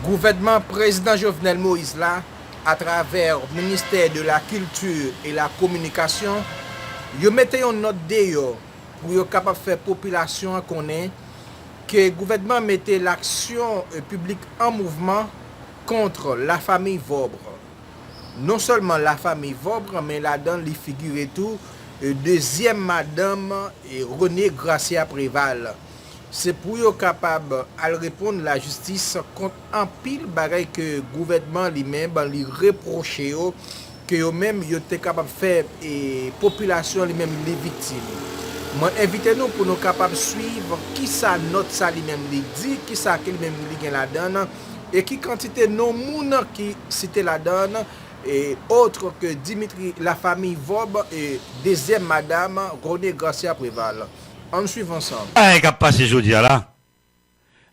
Gouvernement président Jovenel Moïse là, à travers le ministère de la Culture et la Communication, yo mette une note d'ailleurs pour yo capable faire population connaître que le gouvernement mettait l'action publique en mouvement contre la famille Vobre. Non seulement la famille Vobre, mais là-dedans, il figure tout deuxième madame René Gracia Préval. C'est pour être capable de répondre à la justice contre un pile bagaille que le gouvernement lui-même lui reproche que eux-mêmes étaient capables de faire et la population lui-même les victimes. Moi invitez-nous pour nous capables de suivre qui ça note ça lui-même dit, qui ça qu'il même lui la donne et qui quantité non moun qui cité la donne et autre que Dimitri la famille Vob et deuxième madame René Garcia Préval. On suit ensemble. Ah, qu'a passé aujourd'hui là.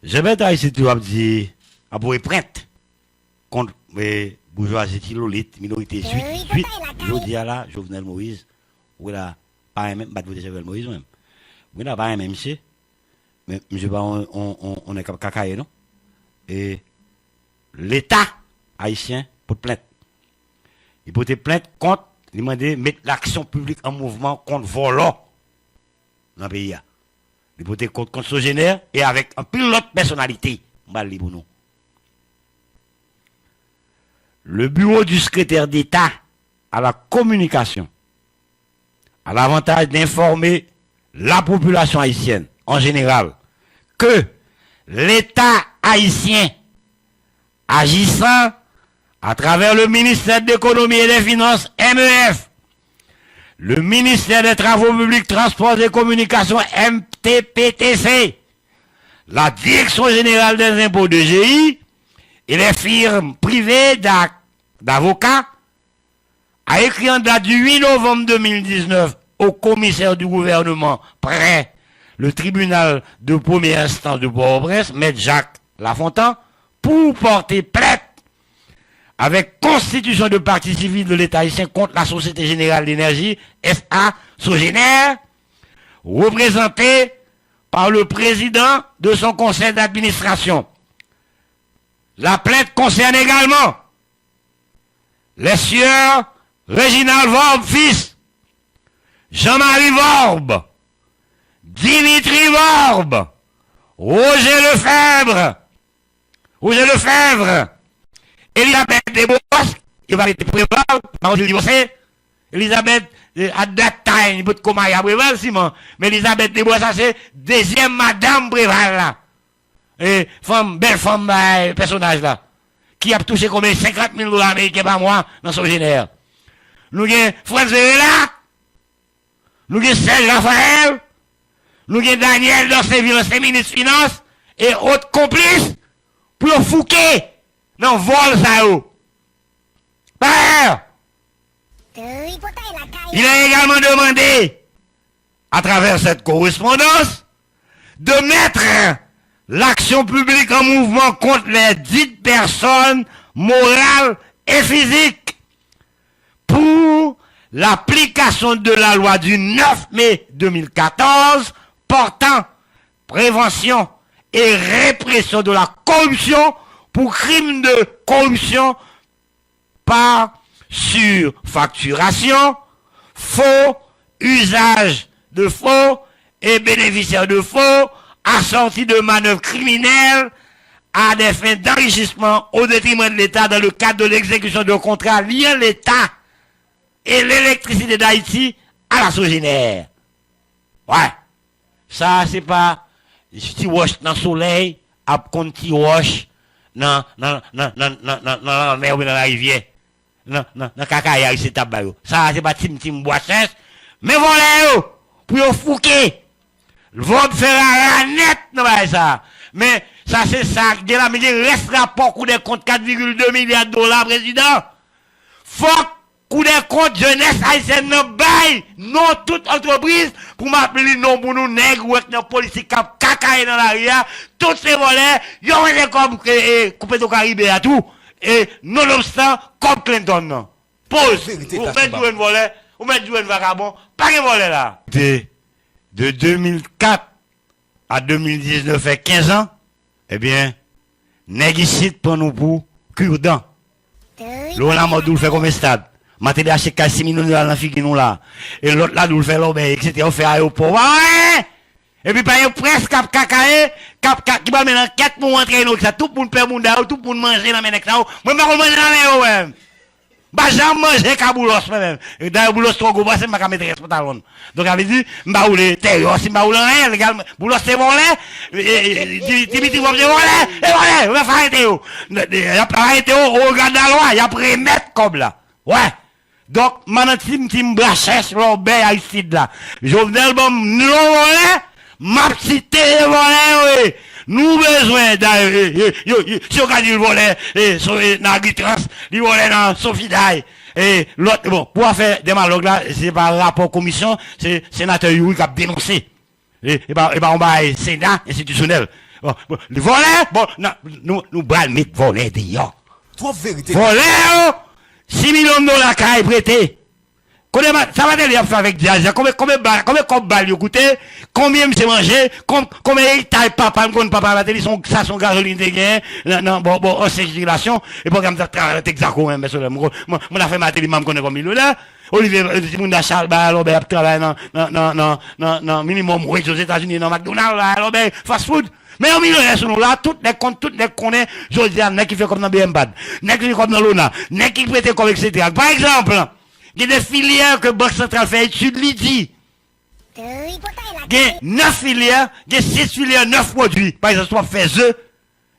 Je vais ici tu as dit à pour prête contre bourgeoisie tilolite minorité suite aujourd'hui là Jovenel Moïse ou là pas même pas de Jovenel Moïse même. Oui là pas même monsieur. Mais monsieur pas on est cacaille non. Et l'État haïtien pour plainte. Il peut te plainte contre il demander mettre l'action publique en mouvement contre volant dans le pays. Il peut te contre Sogénère et avec un pilote personnalité. Le bureau du secrétaire d'État à la communication a l'avantage d'informer la population haïtienne en général que l'État haïtien agissant à travers le ministère de l'économie et des finances MEF, le ministère des travaux publics, transports et communications MTPTC, la direction générale des impôts de GI et les firmes privées d'avocats a écrit en date du 8 novembre 2019 au commissaire du gouvernement près le tribunal de première instance de Port-au-Prince, M. Jacques Lafontaine, pour porter plainte avec constitution de partie civile de l'État haïtien contre la Société Générale d'Énergie, SA, Sogénère, représentée par le président de son conseil d'administration. La plainte concerne également les sieurs Réginald Vorbe fils, Jean-Marie Vorbe, Dimitri Vorbe, Roger Lefebvre, Elisabeth Desbosses, il va être préval, par le divorcé, Elisabeth, at that time, il peut être comment il y a préval, Simon, mais Elisabeth Desbosses, c'est deuxième madame préval, là. Et femme, belle femme, personnage, là, qui a touché combien 50 000 $ américains par mois dans son génère. Nous avons Franz Verela, nous avons Serge Raphaël, nous avons Daniel Dorseville, ancien ministre des Finances, et autres complices, pour Fouquet, dans vol ça ou. Il a également demandé, à travers cette correspondance, de mettre l'action publique en mouvement contre les dites personnes morales et physiques pour l'application de la loi du 9 mai 2014 portant prévention et répression de la corruption pour crimes de corruption par surfacturation, faux, usage de faux et bénéficiaire de faux, assorti de manœuvres criminelles à des fins d'enrichissement au détriment de l'État dans le cadre de l'exécution de contrats liant l'État et l'électricité d'Haïti à la Sogénère. Ouais. Ça, c'est pas si wash dans le soleil, à compte qui wash dans la mer ou dans la rivière. Dans cacaïa, c'est tabac. Ça, c'est pas tim boissesse. Mais voilà, pour yon fouquer. Le vote fera net, non, ça. Mais, ça, c'est ça. De la média, reste rapport coup des comptes 4,2 milliards de dollars, président. Faut coup des comptes jeunesse haïtienne, non, bail, non, toute entreprise, pour m'appeler non, pour nous, nègres, ou non, politique, cacaï dans l'arrière, tous ces volets, y'ont été comme, coupé au Caraïbe à tout. Et, nonobstant, comme Clinton, non. Pause. Vous faites jouer un volet, vous mettez jouer un vagabond, pas de volet là. De 2004 à 2019 et 15 ans, eh bien, négicite pour nous pour cure-dent. L'on a mort d'où fait comme un stade. Maté d'acheter 6 millions de dollars dans la fille qui nous là. Et l'autre là d'où le fait l'obé, etc. On fait aéroport. Ouais! Et puis, par presque cap cacaé, qui va mener enquête pour entrer dans ça. Tout le monde perd mon dao, tout le monde manger dans mes necks. Moi, je vais manger dans mes même. Bah, j'aime manger kaboulos même. Et d'ailleurs, boulos trop gros, c'est ma maîtresse pantalon. Donc, elle dit, m'ba oule, terre, si m'ba oule rien, les gars, boulos c'est volé, Dimitri va me volé, et volé, on va faire arrêter, on regarde la loi, il y a pris mettre comme là. Ouais. Donc, maintenant, tim brachès, l'obé, ici, là. Jovenel, bon, non volé, ma petite volé, oui. Nous besoin d'ailleurs, si on gagne le volet, dans Guitrans, le volet dans Sofidaï, et l'autre, bon, pour faire des malogues là, c'est par rapport commission, c'est sénateur Youri qui a dénoncé. Et on va Sénat institutionnel. Bon, le volet, bon, nous bral mettre volet d'ailleurs. Trop vérité. Volet, 6 millions de dollars qui a prêté. Ça va aller avec Diaz. Combien de balles vous coûtez? Combien vous mangé? Combien de taille papa, papa, la télé, ça, son gasoline de gain? Non, bon, en circulation. Et pour comme ça, t'exaco, même, monsieur, moi, a fait ma télé, m'en connaît comme il là. Olivier, si vous n'avez Charles, Robert, travaille non, minimum wage aux États-Unis, dans McDonald's, là, Robert, fast food. Mais au milieu de nous là, toutes les connaît, je dis, n'est qui fait comme dans BMBAD, n'est qui fait comme dans l'ONA, n'est qui prête comme etc. Par exemple, il y a des filières que Banque Centrale fait étude l'IDI. Il y a 9 filières, il y a 6 filières, 9 produits. Par exemple, soit fait œufs,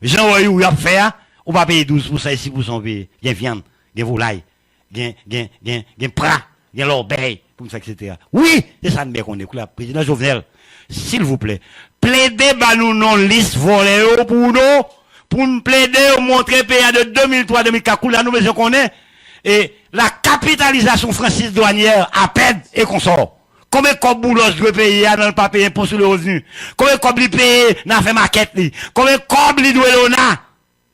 Jean Royou, il a fait, on va payer 12% et 6% payer. Il y a viande, il y a volaille, il y a prat, il y a l'orbeille, comme ça, etc. Oui, c'est ça, nous qu'on est, là, président Jovenel, s'il vous plaît, plaidez, bah, nous, non, liste volée, pour nous plaider, montrer pays de 2003-2004, là, nous, mais qu'on est. Et la capitalisation Francis douanière à peine et qu'on sort. Combien de boulos doit payer dans le papier impôt sur le revenu? Combien de lui payer dans la maquette? Combien de lui doit l'ONA?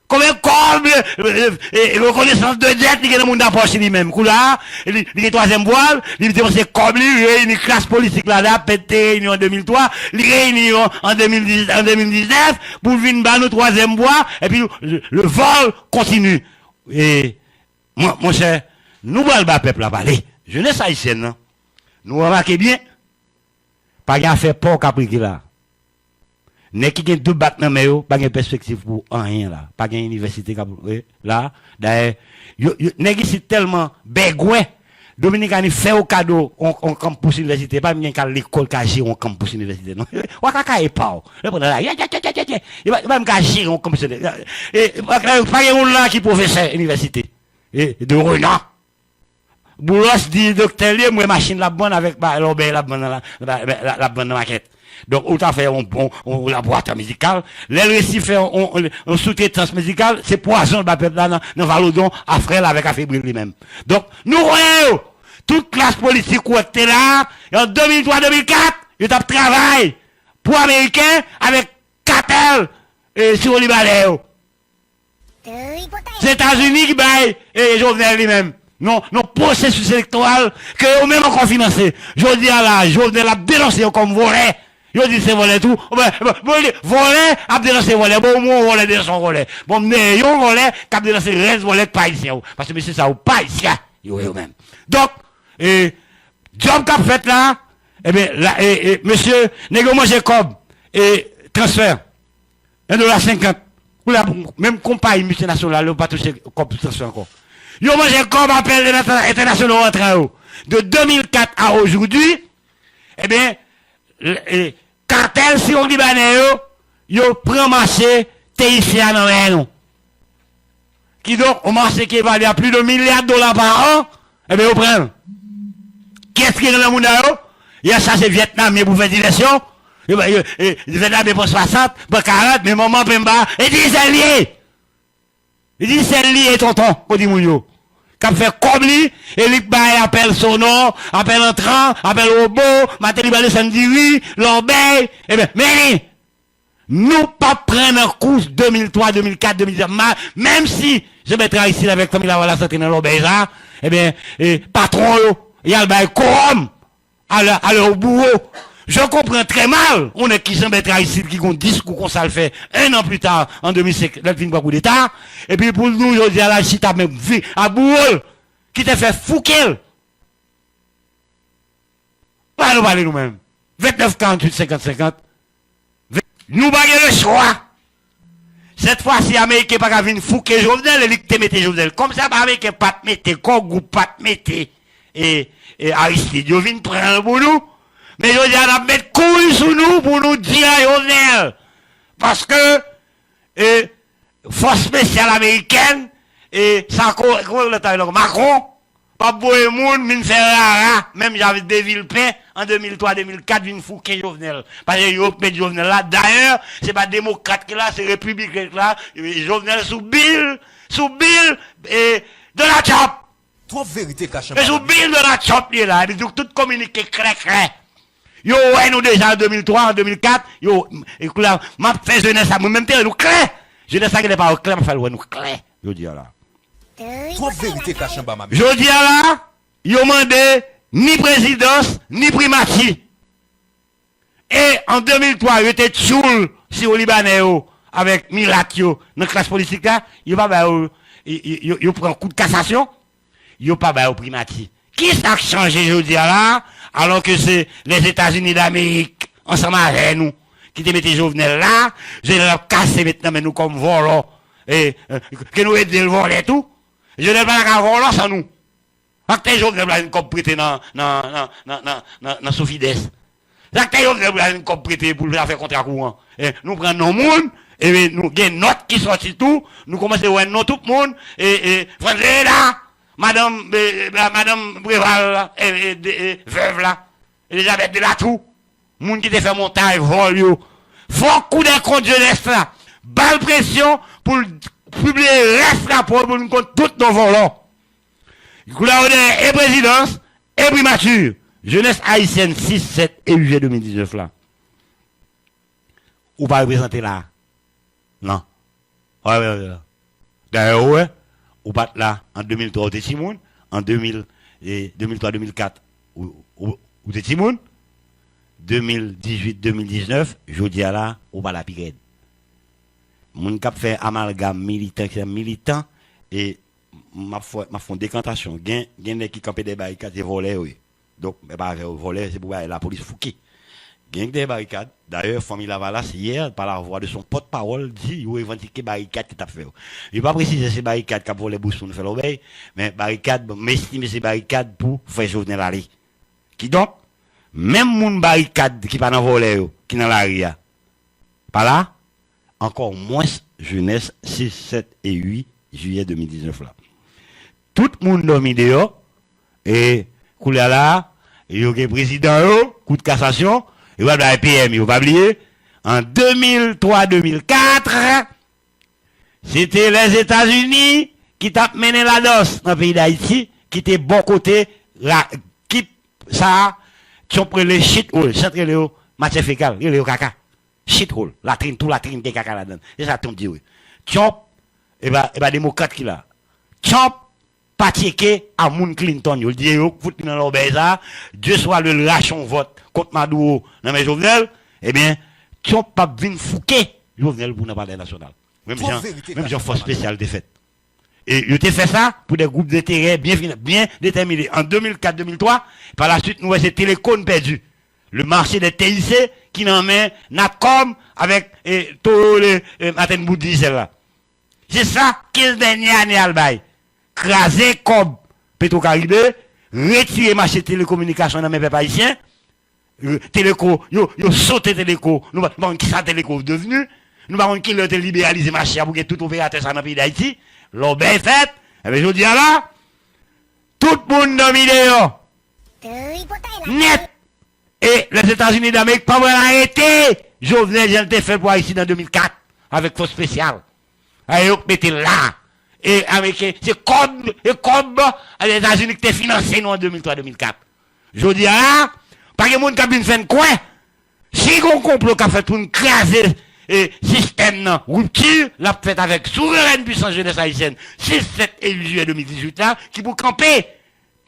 Combien de reconnaissance de dette il y a dans le monde d'approche lui-même? Là, il y a troisième voile, il y a c'est comme lui, il y a une classe politique là, pété réunion en 2003, il y a réunion en 2019, pour venir dans le troisième voie, et puis le vol continue. Et, mon cher, nous allons le peuple à parler. Jeunesse haïtienne, non? Nous remarquons bien, pas qu'à faire port caprique là. N'est qui gagne deux bacs dans mais pas de perspective pour rien là. Pas de université là. D'ailleurs, n'est qui c'est tellement bégouin. Dominique a fait au cadeau on campus université, pas bien qu'à l'école qu'a géré on campus université non. Wa kaka est pas. Le prendre là. Il va me cacher on campus université. Et pas un là qui professeur université. Et de renom. Boulos dit docteur lié moi machine la bonne avec la bonne maquette. Donc autant faire on laboratoire musical, les récits fait on sous-traitance musicale, c'est poison le peuple là dans Valodon à frère avec affaiblir lui-même. Donc nous voyons toute classe politique où était là en 2003-2004, il a travaillé pour américains avec cartel sur le Libanais. C'est États-Unis qui baillent et Jovenel lui-même. Non, processus électoral que eux-mêmes encore financé. Je dis à la Jovenel a dénoncé comme volet. Je dis c'est volet tout. Volet a dénoncé volet. Bon, moi, volet de son volet. Bon, mais yon volet qui a dénoncé le reste volet pas ici. Parce que monsieur ça ou pas ici. Eux-mêmes. Donc, job qu'a fait là, eh bien, là, monsieur, négo Jacob, transfert. $1.50. Ou la même compagnie multinationale, n'a pas touché comme transfert encore. Yo mangé comme appel international entre eux. De 2004 à aujourd'hui, eh bien, cartel si on Libanais, yo prend marché, TICA dans rien. Qui donc, on marché qui évalue à plus de $1 milliard par an, eh bien, on prend. Qu'est-ce qui est dans le monde là? Il y a ça, c'est Vietnam, il pour faire diversion. Vietnam, il pour 60, pour 40, mais maman, Pemba, et dit, c'est lié. Il dit, c'est lié, tonton, pour dire mounio. Quand fait comme lui, et lui, appelle son nom, appelle entrant, appelle robot, matin, il ça me dit oui, l'obéi, eh bien, mais, nous pas prendre en course 2003, 2004, 2010, même si je mettrai ici avec famille la santé dans l'obéi, eh bien, patron, il y a le bail quorum, à leur bourreau. Je comprends très mal, on est qui s'en mettra ici, qui ont discours qu'on ça le fait un an plus tard, en 2005, le film coup d'État, et puis pour nous, je dis à la chita même vu, à Bourol, qui t'a fait fouquer. Pas nous parler nous-mêmes. 29, 48, 50, 50. Nous baguons le choix. Cette fois-ci, Américain pas qu'à venir fouquer Jovenel, et te mette Jovenel. Comme ça, Américain pas te mette, comme groupe pas te mette, et Aristide, ils viennent prendre pour nous. Mais je dis à mettre couille sous nous pour nous dire à Jovenel. Parce que, force spéciale américaine, et ça, Macron, pas beau et moun, min fait rara, même j'avais des Villepin, en 2003-2004, vin fouquer Jovenel. Parce que yo met Jovenel là. D'ailleurs, c'est pas démocrate qui là, c'est républicain là. Jovenel sous Bill, et de la chop. Trop vérité cachée. Mais sous Bill de la chop, là, et donc tout communiqué clair. Yo, ouais, nous déjà en 2003, en 2004, yo, écoute là, m'a fait jeunesse à moi-même, nous clair. Jeunesse à qui n'est pas clair, m'a fait nous clair. Je dis là. Trop vérité cachée, ma je dis là, yo mandé ni présidence, ni primatie. Et en 2003, il était choul si au Libanais, avec Milatio, dans la classe politique là, il prend un coup de cassation, il pas au primatie. Qui ça a changé, je dis là, alors que c'est les États-Unis d'Amérique, ensemble avec nous, qui te mettaient Jovenel là, je l'ai cassé maintenant, mais nous comme volants, et que nous aidons le vol et tout. Je n'ai pas la voler sans nous. Parce que Jovenel a une copie prêtée dans Sofides. Parce que Jovenel a une copie prêtée pour faire contrat courant. Et nous prenons nos monde, et nous avons une note qui sortit tout, nous commençons à voir non tout le monde, et François là, Madame Bréval, veuve là, Elisabeth de la tout, monde qui te fait montage, vol yo. Faut coup d'un compte jeunesse là, balle pression pour publier reste rapport pour nous compte tous nos volants. Couleur et présidence, et primature. Jeunesse haïtienne 6, 7 et 8 2019 là. Ou pas représenter là? Non. Ouais. D'ailleurs, ouais. Ou pas là, en 2003, ou t'es Timoun. En 2003, 2004, ou t'es Timoun. 2018, 2019, je dis à là, ou pas la piquette. Mon cap fait amalgame militant, et m'a fait décantation. Gain qui campait des barricades et volait, oui. Donc, voler, c'est pour la police fouquée. Gain des barricades. D'ailleurs, famille Lavalas, hier, par la voix de son porte-parole, dit, il a revendiqué barricades qui t'a fait. Il n'a pas précisé ces barricades qui a volé bouche pour nous faire l'obéir, mais barricades, m'estime ces barricades pour faire Jovenel aller. Qui donc, même mon barricade qui pas dans voler, qui dans la ria. Pas là, encore moins jeunesse 6, 7 et 8 juillet 2019 là. Tout le monde dormi dehors, et, là, il y a un président, coup de cassation, il va dans PM, il va pas oublier. En 2003-2004, c'était les États-Unis qui t'a mené la danse dans le pays d'Haïti, qui était bon côté, qui, ça, qui ont pris les shit hole, centre le matière fécale, le caca. Shit hole, latrine, tout latrine des caca là-dedans. C'est ça, ton dit, oui. Chop, et bah, démocrate qui là. Chop, pas checké à Moun Clinton. Il dit, fout dans l'obéza, Dieu soit le lâchon vote contre Maduro dans mes Jovenel, eh bien, Chop pas vin fouquer Jovenel pour ne pas national. Même genre force spéciale défaite. Et il a fait ça pour des groupes d'intérêt bien déterminés. En 2004-2003, par la suite, nous avons ces télécoms perdus. Le marché des TIC qui n'en met Natcom avec tout le Martin Boudis là. C'est ça, 15 dernières années à l'bail. Craser comme Petro-Caribé, retirer marché télécommunication dans mes peuples haïtiens. Téléco, yo sauté téléco. Nous pas qui ça téléco devenu. Nous pas qui le libéraliser marché pour que tout opérateur ça dans le pays d'Haïti. L'obé fait. Eh bien, je dis là, tout le monde dans vidéo. Net. Et les États-Unis d'Amérique pas vraiment arrêter. Jovenel, j'ai fait pour Haïti dans 2004 avec force spéciale. Aïe, mettez là. Et américain, c'est comme les États-Unis qui t'ont financé nous en 2003-2004. Je dis là, pas que monde qui a bien fait quoi. Si on complot qui a fait pour nous craser le système rupture, l'a fait avec souveraine puissance jeunesse haïtienne, 6, 7 et 8 juillet 2018 là, qui pour camper.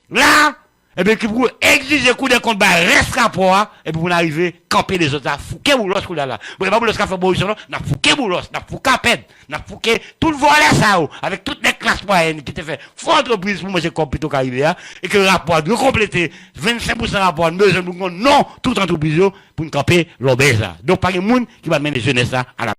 Là, et bien qui pour exiger coup de compte bah reste rapport et puis pour arriver camper les autres fouquer ou l'autre là bon pas l'autre fait Boris non n'a fouquer ou l'autre n'a fouquer peine n'a fouquer tout le volet ça avec toutes les classes moyennes qui te fait faut entreprise pour manger comme plutôt qu'arriver et que le rapport doit compléter 25% rapport besoin non toute entreprise pour camper l'obèse donc pas de monde qui va mener jeunesse à la